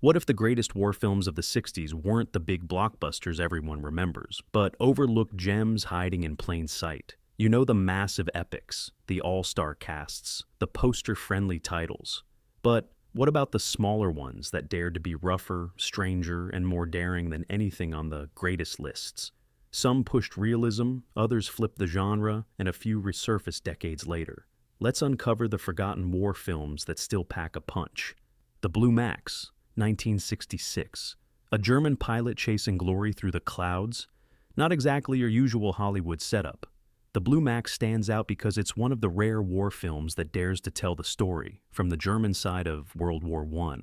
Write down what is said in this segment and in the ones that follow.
What if the greatest war films of the 60s weren't the big blockbusters everyone remembers, but overlooked gems hiding in plain sight? You know, the massive epics, the all-star casts, the poster-friendly titles. But what about the smaller ones that dared to be rougher, stranger, and more daring than anything on the greatest lists? Some pushed realism, others flipped the genre, and a few resurfaced decades later. Let's uncover the forgotten war films that still pack a punch. The Blue Max, 1966. A German pilot chasing glory through the clouds? Not exactly your usual Hollywood setup. The Blue Max stands out because it's one of the rare war films that dares to tell the story from the German side of World War I.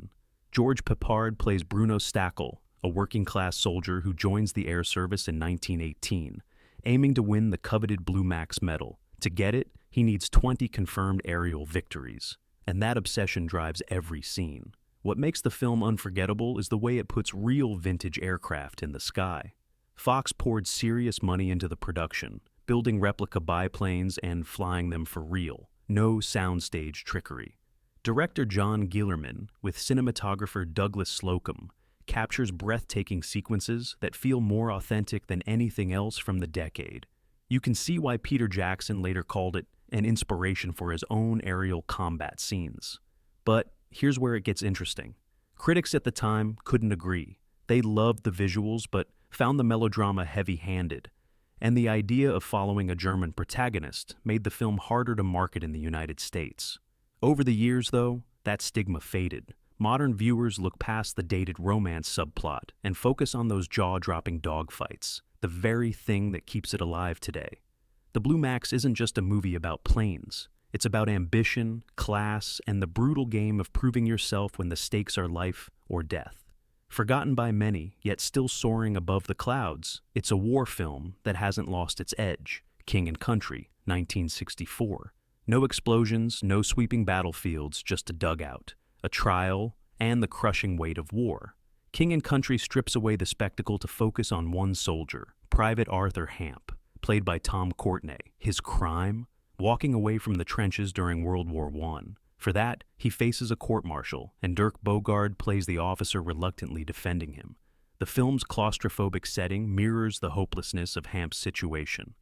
George Peppard plays Bruno Stackel, a working-class soldier who joins the air service in 1918, aiming to win the coveted Blue Max medal. To get it, he needs 20 confirmed aerial victories, and that obsession drives every scene. What makes the film unforgettable is the way it puts real vintage aircraft in the sky. Fox poured serious money into the production, building replica biplanes and flying them for real. No soundstage trickery. Director John Guillermin, with cinematographer Douglas Slocum, captures breathtaking sequences that feel more authentic than anything else from the decade. You can see why Peter Jackson later called it an inspiration for his own aerial combat scenes. But here's where it gets interesting. Critics at the time couldn't agree. They loved the visuals but found the melodrama heavy-handed, and the idea of following a German protagonist made the film harder to market in the United States. Over the years, though, that stigma faded. Modern viewers look past the dated romance subplot and focus on those jaw-dropping dogfights, the very thing that keeps it alive today. The Blue Max isn't just a movie about planes. It's about ambition, class, and the brutal game of proving yourself when the stakes are life or death. Forgotten by many, yet still soaring above the clouds, it's a war film that hasn't lost its edge. King and Country, 1964. No explosions, no sweeping battlefields, just a dugout, a trial, and the crushing weight of war. King and Country strips away the spectacle to focus on one soldier, Private Arthur Hamp, played by Tom Courtenay. His crime? Walking away from the trenches during World War I. For that, he faces a court-martial, and Dirk Bogarde plays the officer reluctantly defending him. The film's claustrophobic setting mirrors the hopelessness of Hamp's situation.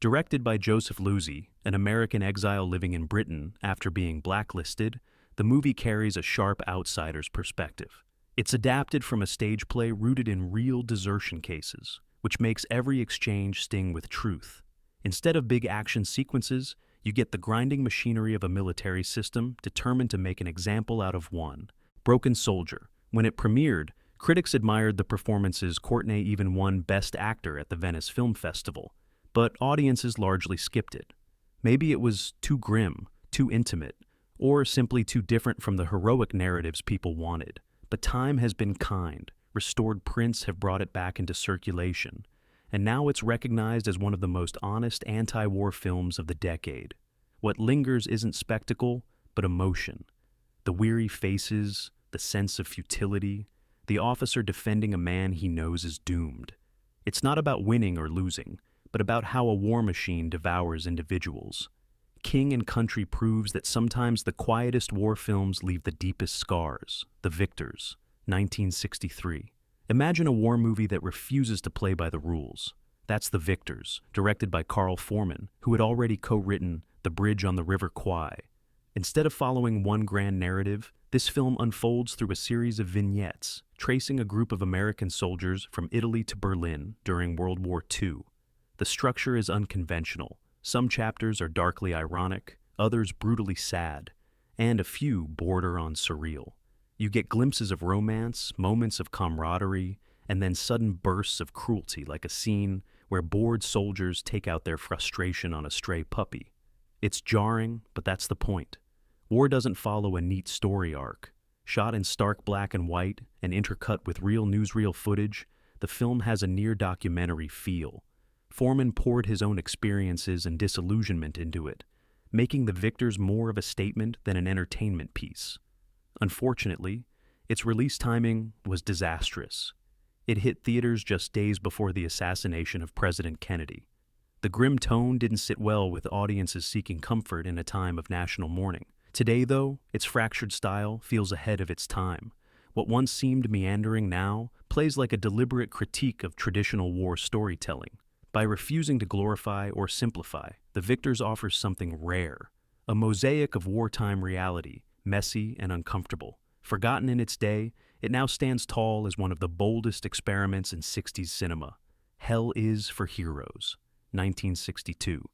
Directed by Joseph Losey, an American exile living in Britain after being blacklisted, the movie carries a sharp outsider's perspective. It's adapted from a stage play rooted in real desertion cases, which makes every exchange sting with truth. Instead of big action sequences, you get the grinding machinery of a military system determined to make an example out of one. Broken Soldier. When it premiered, critics admired the performances. Courtenay even won Best Actor at the Venice Film Festival, but audiences largely skipped it. Maybe it was too grim, too intimate, or simply too different from the heroic narratives people wanted. But time has been kind. Restored prints have brought it back into circulation, and now it's recognized as one of the most honest anti-war films of the decade. What lingers isn't spectacle, but emotion. The weary faces, the sense of futility, the officer defending a man he knows is doomed. It's not about winning or losing, but about how a war machine devours individuals. King and Country proves that sometimes the quietest war films leave the deepest scars. The Victors, 1963. Imagine a war movie that refuses to play by the rules. That's The Victors, directed by Carl Foreman, who had already co-written The Bridge on the River Kwai. Instead of following one grand narrative, this film unfolds through a series of vignettes, tracing a group of American soldiers from Italy to Berlin during World War II. The structure is unconventional. Some chapters are darkly ironic, others brutally sad, and a few border on surreal. You get glimpses of romance, moments of camaraderie, and then sudden bursts of cruelty, like a scene where bored soldiers take out their frustration on a stray puppy. It's jarring, but that's the point. War doesn't follow a neat story arc. Shot in stark black and white and intercut with real newsreel footage, the film has a near-documentary feel. Foreman poured his own experiences and disillusionment into it, making The Victors more of a statement than an entertainment piece. Unfortunately, its release timing was disastrous. It hit theaters just days before the assassination of President Kennedy. The grim tone didn't sit well with audiences seeking comfort in a time of national mourning. Today, though, its fractured style feels ahead of its time. What once seemed meandering now plays like a deliberate critique of traditional war storytelling. By refusing to glorify or simplify, The Victors offers something rare, a mosaic of wartime reality, messy and uncomfortable. Forgotten in its day, it now stands tall as one of the boldest experiments in 60s cinema. Hell Is for Heroes, 1962.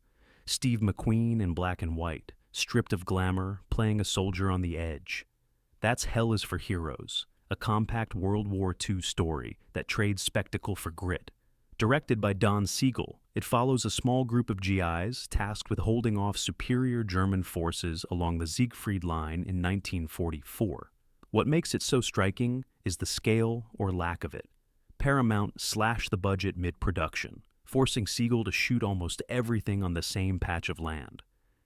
Steve McQueen in black and white, stripped of glamour, playing a soldier on the edge. That's Hell Is for Heroes, a compact World War II story that trades spectacle for grit. Directed by Don Siegel, it follows a small group of GIs tasked with holding off superior German forces along the Siegfried Line in 1944. What makes it so striking is the scale or lack of it. Paramount slashed the budget mid-production, forcing Siegel to shoot almost everything on the same patch of land.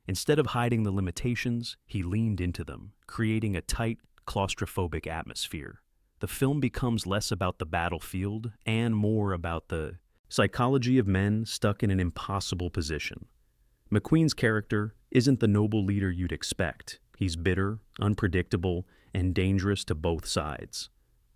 Instead of hiding the limitations, he leaned into them, creating a tight, claustrophobic atmosphere. The film becomes less about the battlefield and more about the psychology of men stuck in an impossible position. McQueen's character isn't the noble leader you'd expect. He's bitter, unpredictable, and dangerous to both sides.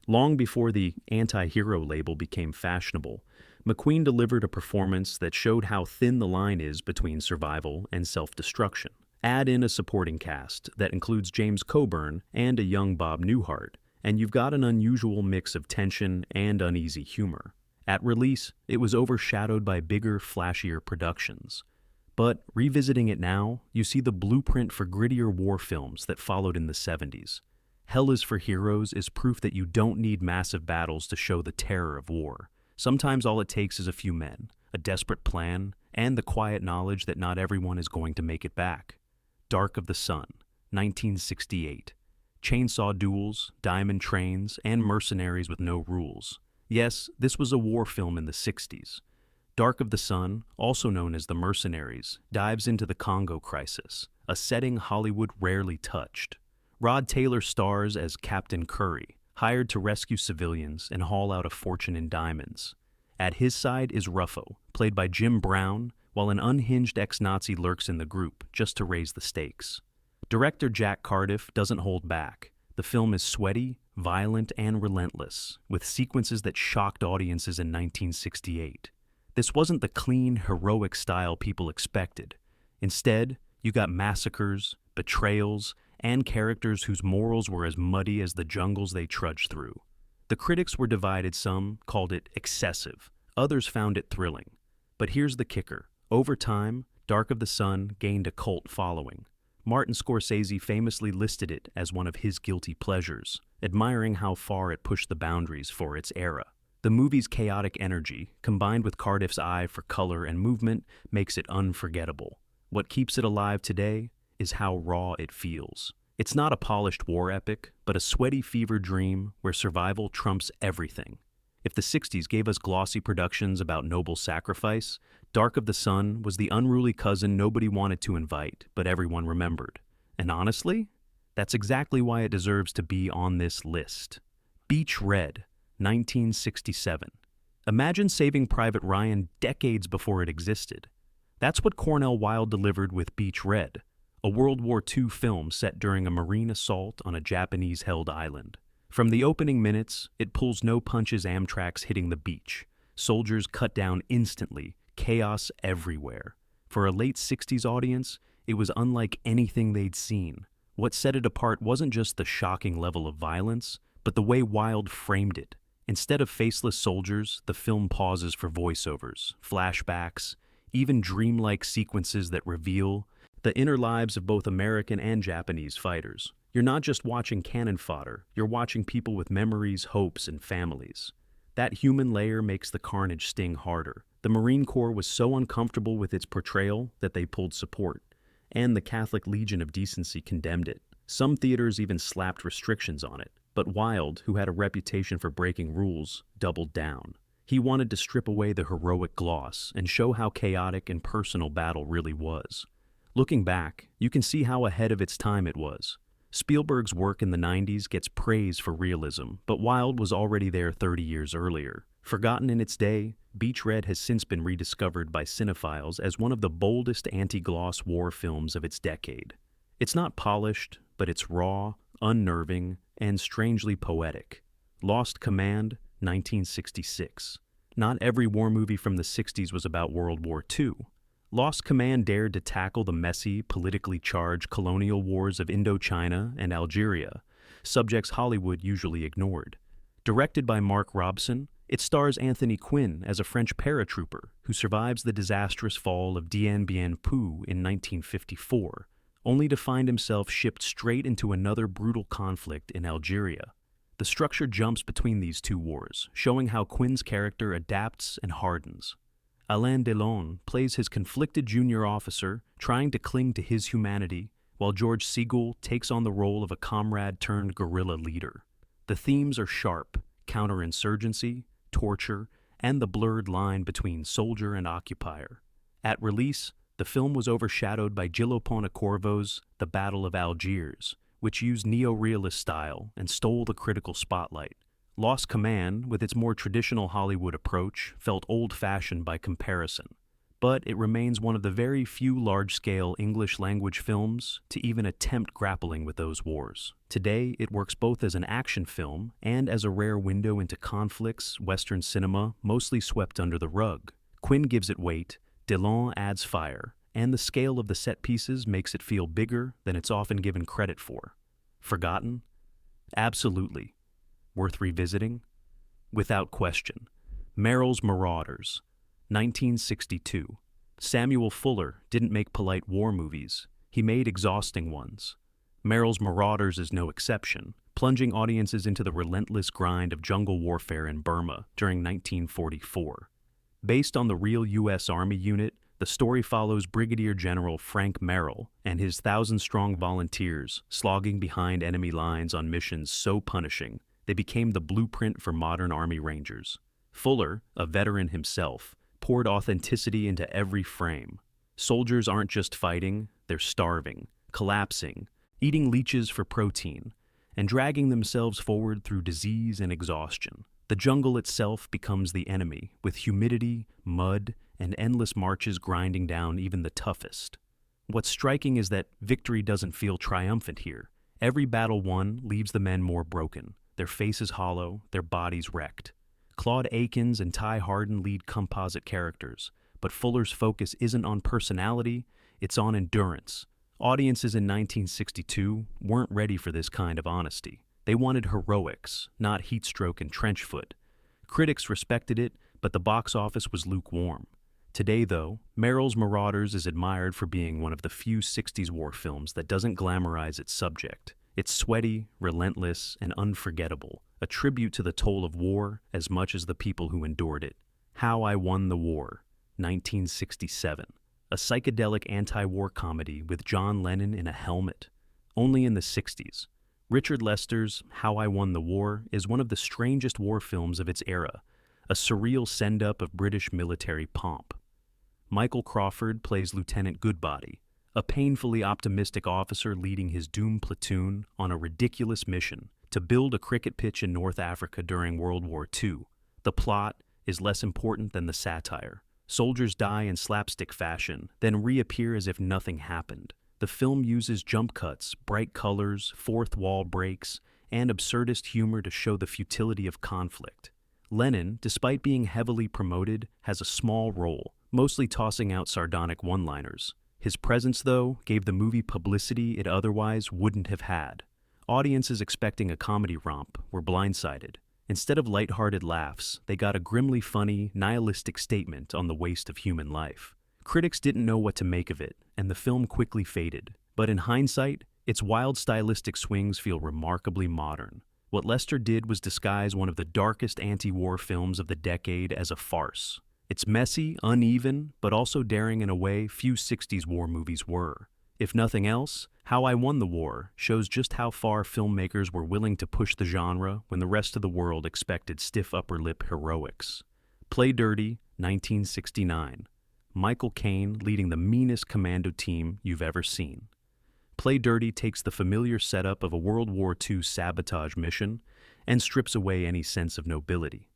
Long before the anti-hero label became fashionable, McQueen delivered a performance that showed how thin the line is between survival and self-destruction. Add in a supporting cast that includes James Coburn and a young Bob Newhart, and you've got an unusual mix of tension and uneasy humor. At release, it was overshadowed by bigger, flashier productions. But revisiting it now, you see the blueprint for grittier war films that followed in the 70s. Hell Is for Heroes is proof that you don't need massive battles to show the terror of war. Sometimes all it takes is a few men, a desperate plan, and the quiet knowledge that not everyone is going to make it back. Dark of the Sun, 1968. Chainsaw duels, diamond trains, and mercenaries with no rules. Yes, this was a war film in the 60s. Dark of the Sun, also known as The Mercenaries, dives into the Congo crisis, a setting Hollywood rarely touched. Rod Taylor stars as Captain Curry, hired to rescue civilians and haul out a fortune in diamonds. At his side is Ruffo, played by Jim Brown, while an unhinged ex-Nazi lurks in the group just to raise the stakes. Director Jack Cardiff doesn't hold back. The film is sweaty, violent, and relentless, with sequences that shocked audiences in 1968. This wasn't the clean, heroic style people expected. Instead, you got massacres, betrayals, and characters whose morals were as muddy as the jungles they trudged through. The critics were divided. Some called it excessive, others found it thrilling. But here's the kicker. Over time, Dark of the Sun gained a cult following. Martin Scorsese famously listed it as one of his guilty pleasures, admiring how far it pushed the boundaries for its era. The movie's chaotic energy, combined with Cardiff's eye for color and movement, makes it unforgettable. What keeps it alive today is how raw it feels. It's not a polished war epic, but a sweaty fever dream where survival trumps everything. If the 60s gave us glossy productions about noble sacrifice, Dark of the Sun was the unruly cousin nobody wanted to invite, but everyone remembered. And honestly, that's exactly why it deserves to be on this list. Beach Red, 1967. Imagine Saving Private Ryan decades before it existed. That's what Cornell Wilde delivered with Beach Red, a World War II film set during a marine assault on a Japanese-held island. From the opening minutes, it pulls no punches. Amtrak's hitting the beach. Soldiers cut down instantly, chaos everywhere. For a late 60s audience, it was unlike anything they'd seen. What set it apart wasn't just the shocking level of violence, but the way Wilde framed it. Instead of faceless soldiers, the film pauses for voiceovers, flashbacks, even dreamlike sequences that reveal the inner lives of both American and Japanese fighters. You're not just watching cannon fodder, you're watching people with memories, hopes, and families. That human layer makes the carnage sting harder. The Marine Corps was so uncomfortable with its portrayal that they pulled support, and the Catholic Legion of Decency condemned it. Some theaters even slapped restrictions on it, but Wilde, who had a reputation for breaking rules, doubled down. He wanted to strip away the heroic gloss and show how chaotic and personal battle really was. Looking back, you can see how ahead of its time it was. Spielberg's work in the 90s gets praise for realism, but Wilde was already there 30 years earlier. Forgotten in its day, Beach Red has since been rediscovered by cinephiles as one of the boldest anti-gloss war films of its decade. It's not polished, but it's raw, unnerving, and strangely poetic. Lost Command, 1966. Not every war movie from the 60s was about World War II. Lost Command dared to tackle the messy, politically charged colonial wars of Indochina and Algeria, subjects Hollywood usually ignored. Directed by Mark Robson, it stars Anthony Quinn as a French paratrooper who survives the disastrous fall of Dien Bien Phu in 1954, only to find himself shipped straight into another brutal conflict in Algeria. The structure jumps between these two wars, showing how Quinn's character adapts and hardens. Alain Delon plays his conflicted junior officer, trying to cling to his humanity, while George Segal takes on the role of a comrade-turned-guerrilla leader. The themes are sharp: counterinsurgency, torture, and the blurred line between soldier and occupier. At release, the film was overshadowed by Gillo Pontecorvo's The Battle of Algiers, which used neo-realist style and stole the critical spotlight. Lost Command, with its more traditional Hollywood approach, felt old-fashioned by comparison, but it remains one of the very few large-scale English-language films to even attempt grappling with those wars. Today, it works both as an action film and as a rare window into conflicts Western cinema mostly swept under the rug. Quinn gives it weight, Delon adds fire, and the scale of the set pieces makes it feel bigger than it's often given credit for. Forgotten? Absolutely. Worth revisiting? Without question. Merrill's Marauders, 1962. Samuel Fuller didn't make polite war movies. He made exhausting ones. Merrill's Marauders is no exception, plunging audiences into the relentless grind of jungle warfare in Burma during 1944. Based on the real U.S. Army unit, the story follows Brigadier General Frank Merrill and his 1,000-strong volunteers slogging behind enemy lines on missions so punishing they became the blueprint for modern Army Rangers. Fuller, a veteran himself, poured authenticity into every frame. Soldiers aren't just fighting, they're starving, collapsing, eating leeches for protein, and dragging themselves forward through disease and exhaustion. The jungle itself becomes the enemy, with humidity, mud, and endless marches grinding down even the toughest. What's striking is that victory doesn't feel triumphant here. Every battle won leaves the men more broken, their faces hollow, their bodies wrecked. Claude Akins and Ty Harden lead composite characters, but Fuller's focus isn't on personality, it's on endurance. Audiences in 1962 weren't ready for this kind of honesty. They wanted heroics, not heatstroke and trench foot. Critics respected it, but the box office was lukewarm. Today, though, Merrill's Marauders is admired for being one of the few 60s war films that doesn't glamorize its subject. It's sweaty, relentless, and unforgettable, a tribute to the toll of war as much as the people who endured it. How I Won the War, 1967. A psychedelic anti-war comedy with John Lennon in a helmet. Only in the 60s. Richard Lester's How I Won the War is one of the strangest war films of its era, a surreal send-up of British military pomp. Michael Crawford plays Lieutenant Goodbody, a painfully optimistic officer leading his doomed platoon on a ridiculous mission to build a cricket pitch in North Africa during World War II. The plot is less important than the satire. Soldiers die in slapstick fashion, then reappear as if nothing happened. The film uses jump cuts, bright colors, fourth wall breaks, and absurdist humor to show the futility of conflict. Lennon, despite being heavily promoted, has a small role, mostly tossing out sardonic one-liners. His presence, though, gave the movie publicity it otherwise wouldn't have had. Audiences expecting a comedy romp were blindsided. Instead of lighthearted laughs, they got a grimly funny, nihilistic statement on the waste of human life. Critics didn't know what to make of it, and the film quickly faded. But in hindsight, its wild stylistic swings feel remarkably modern. What Lester did was disguise one of the darkest anti-war films of the decade as a farce. It's messy, uneven, but also daring in a way few 60s war movies were. If nothing else, How I Won the War shows just how far filmmakers were willing to push the genre when the rest of the world expected stiff upper lip heroics. Play Dirty, 1969. Michael Caine leading the meanest commando team you've ever seen. Play Dirty takes the familiar setup of a World War II sabotage mission and strips away any sense of nobility.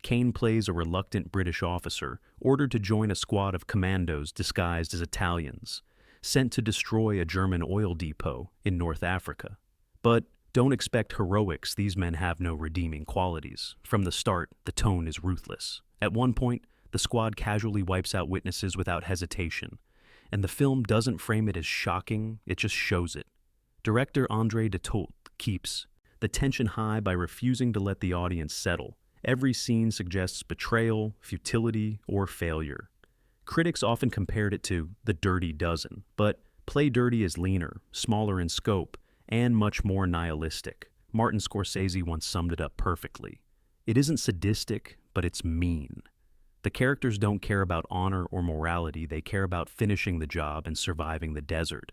Caine plays a reluctant British officer ordered to join a squad of commandos disguised as Italians, sent to destroy a German oil depot in North Africa. But Don't expect heroics, these men have no redeeming qualities. From the start, the tone is ruthless. At one point, the squad casually wipes out witnesses without hesitation, and the film doesn't frame it as shocking, it just shows it. Director André de Tolt keeps the tension high by refusing to let the audience settle. Every scene suggests betrayal, futility, or failure. Critics often compared it to The Dirty Dozen, but Play Dirty is leaner, smaller in scope, and much more nihilistic. Martin Scorsese once summed it up perfectly. It isn't sadistic, but it's mean. The characters don't care about honor or morality, they care about finishing the job and surviving the desert.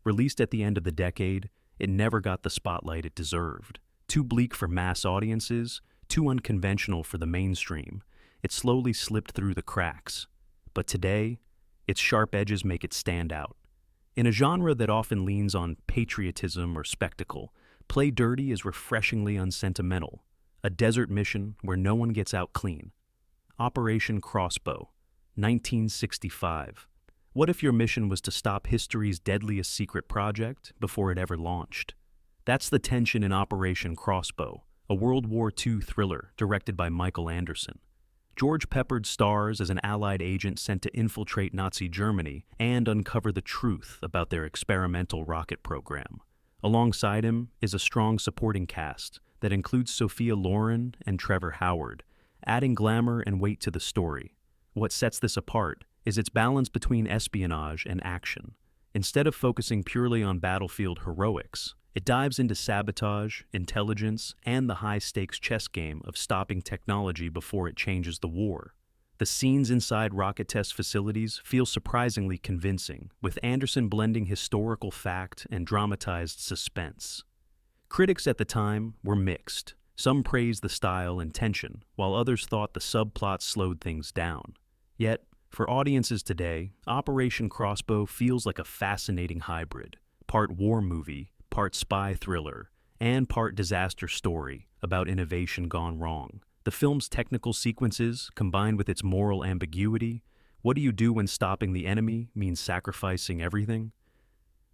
Released at the end of the decade, it never got the spotlight it deserved. Too bleak for mass audiences, too unconventional for the mainstream, it slowly slipped through the cracks. But today, its sharp edges make it stand out. In a genre that often leans on patriotism or spectacle, Play Dirty is refreshingly unsentimental. A desert mission where no one gets out clean. Operation Crossbow, 1965. What if your mission was to stop history's deadliest secret project before it ever launched? That's the tension in Operation Crossbow, a World War II thriller directed by Michael Anderson. George Peppard stars as an Allied agent sent to infiltrate Nazi Germany and uncover the truth about their experimental rocket program. Alongside him is a strong supporting cast that includes Sophia Loren and Trevor Howard, adding glamour and weight to the story. What sets this apart is its balance between espionage and action. Instead of focusing purely on battlefield heroics, it dives into sabotage, intelligence, and the high-stakes chess game of stopping technology before it changes the war. The scenes inside rocket test facilities feel surprisingly convincing, with Anderson blending historical fact and dramatized suspense. Critics at the time were mixed. Some praised the style and tension, while others thought the subplot slowed things down. Yet, for audiences today, Operation Crossbow feels like a fascinating hybrid, part war movie, part spy thriller, and part disaster story about innovation gone wrong. The film's technical sequences, combined with its moral ambiguity, what do you do when stopping the enemy means sacrificing everything,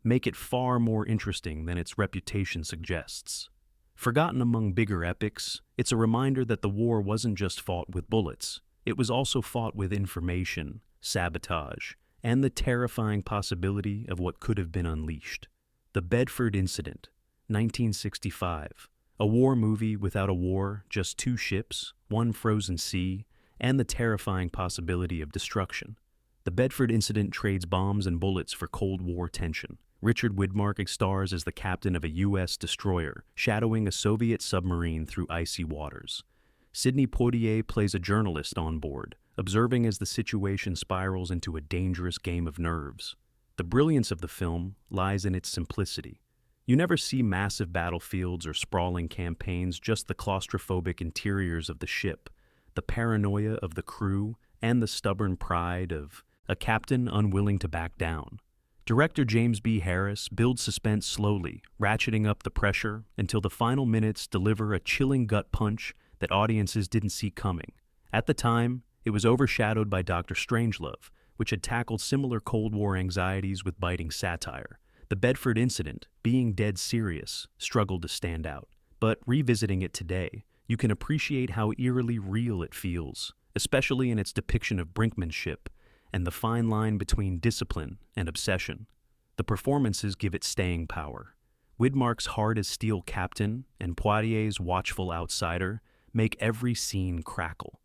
make it far more interesting than its reputation suggests. Forgotten among bigger epics, it's a reminder that the war wasn't just fought with bullets. It was also fought with information, sabotage, and the terrifying possibility of what could have been unleashed. The Bedford Incident, 1965. A war movie without a war, just two ships, one frozen sea, and the terrifying possibility of destruction. The Bedford Incident trades bombs and bullets for Cold War tension. Richard Widmark stars as the captain of a U.S. destroyer, shadowing a Soviet submarine through icy waters. Sidney Poitier plays a journalist on board, observing as the situation spirals into a dangerous game of nerves. The brilliance of the film lies in its simplicity. You never see massive battlefields or sprawling campaigns, just the claustrophobic interiors of the ship, the paranoia of the crew, and the stubborn pride of a captain unwilling to back down. Director James B. Harris builds suspense slowly, ratcheting up the pressure until the final minutes deliver a chilling gut punch that audiences didn't see coming. At the time, it was overshadowed by Dr. Strangelove, which had tackled similar Cold War anxieties with biting satire. The Bedford Incident, being dead serious, struggled to stand out. But revisiting it today, you can appreciate how eerily real it feels, especially in its depiction of brinkmanship and the fine line between discipline and obsession. The performances give it staying power. Widmark's hard-as-steel captain and Poitier's watchful outsider make every scene crackle.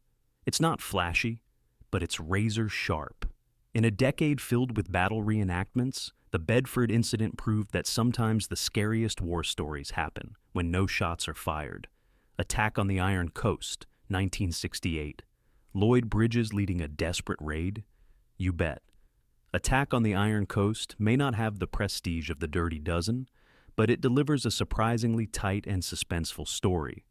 It's not flashy, but it's razor-sharp. In a decade filled with battle reenactments, the Bedford Incident proved that sometimes the scariest war stories happen when no shots are fired. Attack on the Iron Coast, 1968. Lloyd Bridges leading a desperate raid? You bet. Attack on the Iron Coast may not have the prestige of The Dirty Dozen, but it delivers a surprisingly tight and suspenseful story.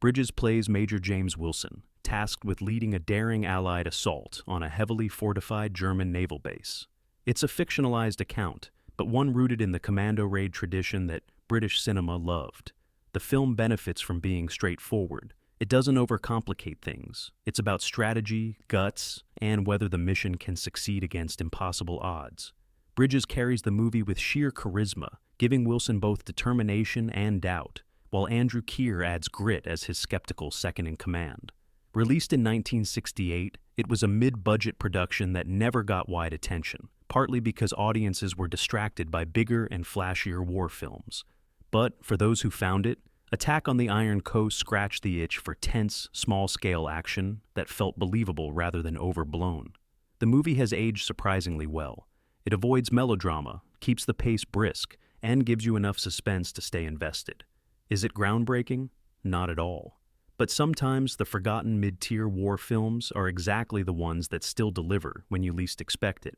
Bridges plays Major James Wilson, tasked with leading a daring Allied assault on a heavily fortified German naval base. It's a fictionalized account, but one rooted in the commando raid tradition that British cinema loved. The film benefits from being straightforward. It doesn't overcomplicate things. It's about strategy, guts, and whether the mission can succeed against impossible odds. Bridges carries the movie with sheer charisma, giving Wilson both determination and doubt, while Andrew Keir adds grit as his skeptical second-in-command. Released in 1968, it was a mid-budget production that never got wide attention, partly because audiences were distracted by bigger and flashier war films. But for those who found it, Attack on the Iron Coast scratched the itch for tense, small-scale action that felt believable rather than overblown. The movie has aged surprisingly well. It avoids melodrama, keeps the pace brisk, and gives you enough suspense to stay invested. Is it groundbreaking? Not at all. But sometimes the forgotten mid-tier war films are exactly the ones that still deliver when you least expect it.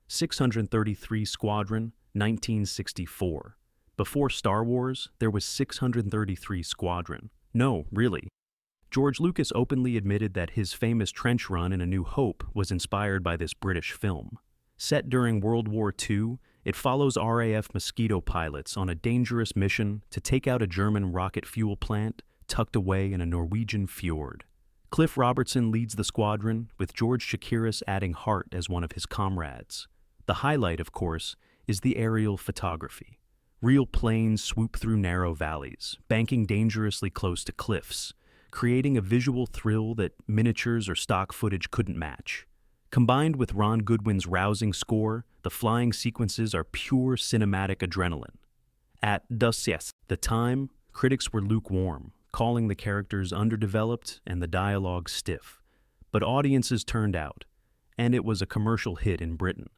633 Squadron, 1964. Before Star Wars, there was 633 Squadron. No, really. George Lucas openly admitted that his famous trench run in A New Hope was inspired by this British film. Set during World War II, it follows RAF Mosquito pilots on a dangerous mission to take out a German rocket fuel plant tucked away in a Norwegian fjord. Cliff Robertson leads the squadron, with George Chakiris adding heart as one of his comrades. The highlight, of course, is the aerial photography. Real planes swoop through narrow valleys, banking dangerously close to cliffs, creating a visual thrill that miniatures or stock footage couldn't match. Combined with Ron Goodwin's rousing score, the flying sequences are pure cinematic adrenaline. At the time, critics were lukewarm, calling the characters underdeveloped and the dialogue stiff. But audiences turned out, and it was a commercial hit in Britain.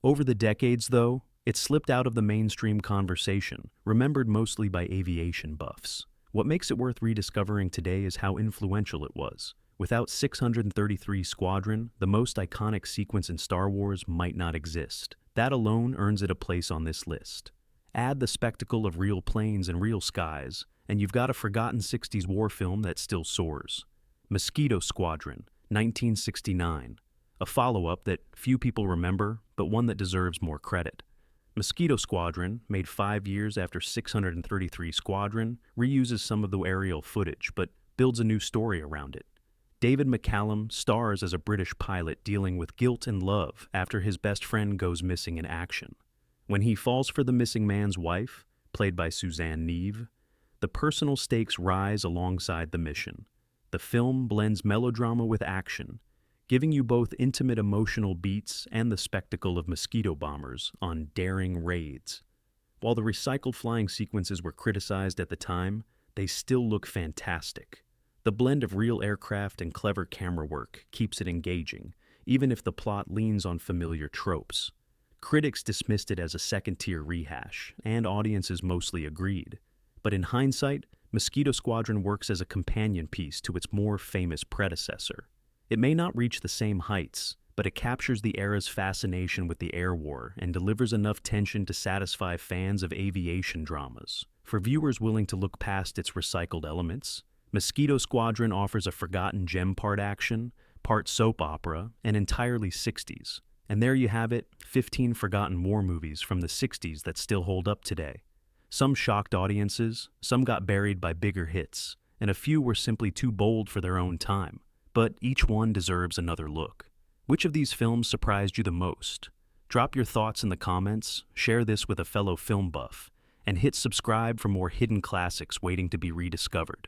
Over the decades, though, it slipped out of the mainstream conversation, remembered mostly by aviation buffs. What makes it worth rediscovering today is how influential it was. Without 633 Squadron, the most iconic sequence in Star Wars might not exist. That alone earns it a place on this list. Add the spectacle of real planes and real skies, and you've got a forgotten 60s war film that still soars. Mosquito Squadron, 1969. A follow-up that few people remember, but one that deserves more credit. Mosquito Squadron, made 5 years after 633 Squadron, reuses some of the aerial footage, but builds a new story around it. David McCallum stars as a British pilot dealing with guilt and love after his best friend goes missing in action. When he falls for the missing man's wife, played by Suzanne Neve, the personal stakes rise alongside the mission. The film blends melodrama with action, giving you both intimate emotional beats and the spectacle of mosquito bombers on daring raids. While the recycled flying sequences were criticized at the time, they still look fantastic. The blend of real aircraft and clever camera work keeps it engaging, even if the plot leans on familiar tropes. Critics dismissed it as a second-tier rehash, and audiences mostly agreed. But in hindsight, Mosquito Squadron works as a companion piece to its more famous predecessor. It may not reach the same heights, but it captures the era's fascination with the air war and delivers enough tension to satisfy fans of aviation dramas. For viewers willing to look past its recycled elements, Mosquito Squadron offers a forgotten gem part action, part soap opera, and entirely 60s. And there you have it, 15 forgotten war movies from the 60s that still hold up today. Some shocked audiences, some got buried by bigger hits, and a few were simply too bold for their own time. But each one deserves another look. Which of these films surprised you the most? Drop your thoughts in the comments, share this with a fellow film buff, and hit subscribe for more hidden classics waiting to be rediscovered.